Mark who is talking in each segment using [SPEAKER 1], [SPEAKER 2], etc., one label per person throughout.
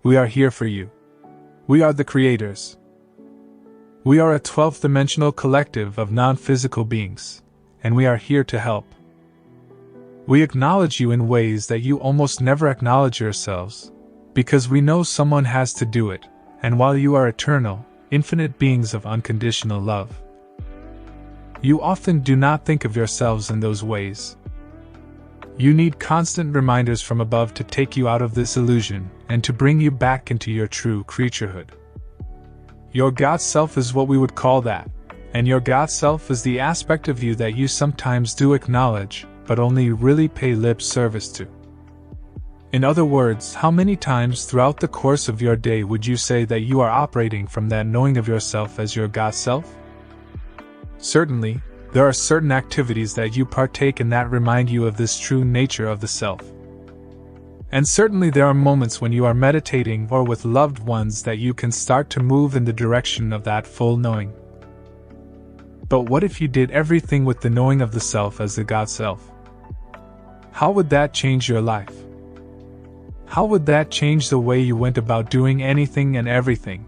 [SPEAKER 1] We are here for you. We are the creators. We are a 12th-dimensional collective of non-physical beings, and we are here to help. We acknowledge you in ways that you almost never acknowledge yourselves, because we know someone has to do it, and while you are eternal, infinite beings of unconditional love, you often do not think of yourselves in those ways. You need constant reminders from above to take you out of this illusion and to bring you back into your true creaturehood. Your Godself is what we would call that, and your Godself is the aspect of you that you sometimes do acknowledge, but only really pay lip service to. In other words, how many times throughout the course of your day would you say that you are operating from that knowing of yourself as your Godself? Certainly, there are certain activities that you partake in that remind you of this true nature of the self. And certainly there are moments when you are meditating or with loved ones that you can start to move in the direction of that full knowing. But what if you did everything with the knowing of the self as the Godself? How would that change your life? How would that change the way you went about doing anything and everything?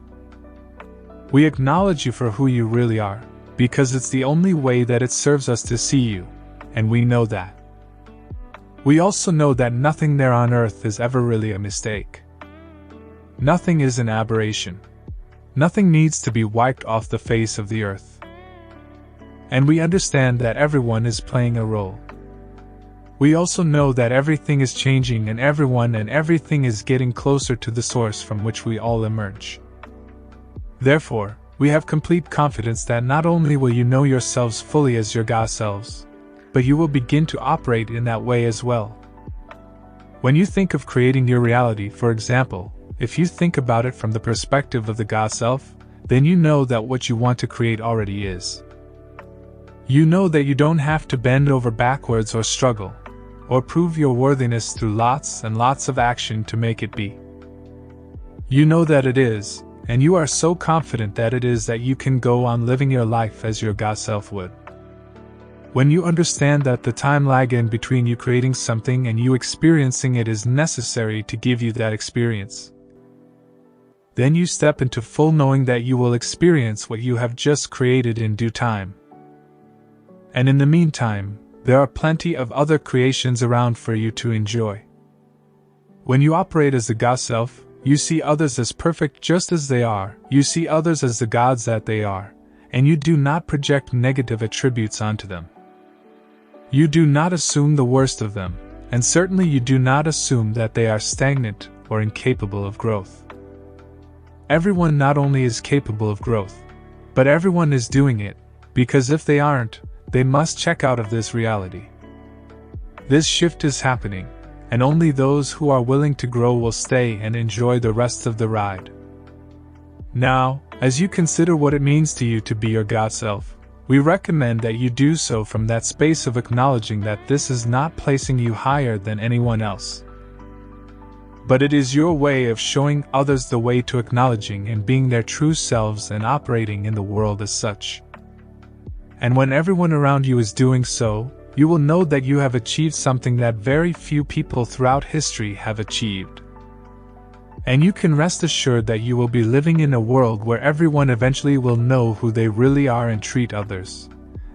[SPEAKER 1] We acknowledge you for who you really are, because it's the only way that it serves us to see you, and we know that. We also know that nothing there on earth is ever really a mistake. Nothing is an aberration. Nothing needs to be wiped off the face of the earth. And we understand that everyone is playing a role. We also know that everything is changing and everyone and everything is getting closer to the source from which we all emerge. Therefore, we have complete confidence that not only will you know yourselves fully as your Godselves, but you will begin to operate in that way as well. When you think of creating your reality, for example, if you think about it from the perspective of the Godself, then you know that what you want to create already is. You know that you don't have to bend over backwards or struggle, or prove your worthiness through lots and lots of action to make it be. You know that it is, and you are so confident that it is that you can go on living your life as your Godself would. When you understand that the time lag in between you creating something and you experiencing it is necessary to give you that experience, then you step into full knowing that you will experience what you have just created in due time. And in the meantime, there are plenty of other creations around for you to enjoy. When you operate as the Godself, you see others as perfect just as they are, you see others as the gods that they are, and you do not project negative attributes onto them. You do not assume the worst of them, and certainly you do not assume that they are stagnant or incapable of growth. Everyone not only is capable of growth, but everyone is doing it, because if they aren't, they must check out of this reality. This shift is happening, and only those who are willing to grow will stay and enjoy the rest of the ride. Now, as you consider what it means to you to be your Godself, we recommend that you do so from that space of acknowledging that this is not placing you higher than anyone else. But it is your way of showing others the way to acknowledging and being their true selves and operating in the world as such. And when everyone around you is doing so, you will know that you have achieved something that very few people throughout history have achieved. And you can rest assured that you will be living in a world where everyone eventually will know who they really are and treat others,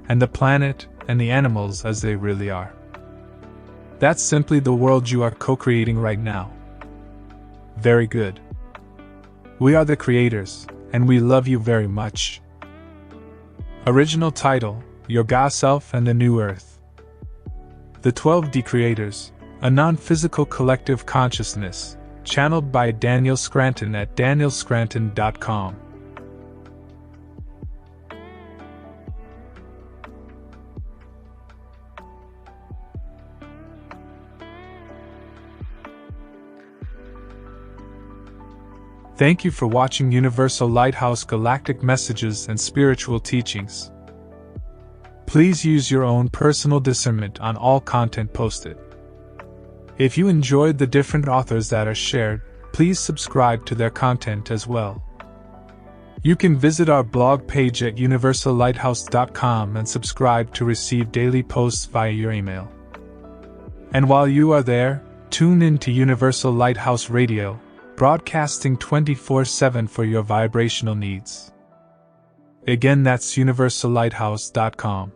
[SPEAKER 1] and the planet, and the animals as they really are. That's simply the world you are co-creating right now. Very good. We are the creators, and we love you very much. Original title, Your Godself and the New Earth. The 12D Creators, a non-physical collective consciousness, channeled by Daniel Scranton at danielscranton.com. Thank you for watching Universal Lighthouse Galactic Messages and Spiritual Teachings. Please use your own personal discernment on all content posted. If you enjoyed the different authors that are shared, please subscribe to their content as well. You can visit our blog page at universallighthouse.com and subscribe to receive daily posts via your email. And while you are there, tune in to Universal Lighthouse Radio, broadcasting 24/7 for your vibrational needs. Again, that's universallighthouse.com.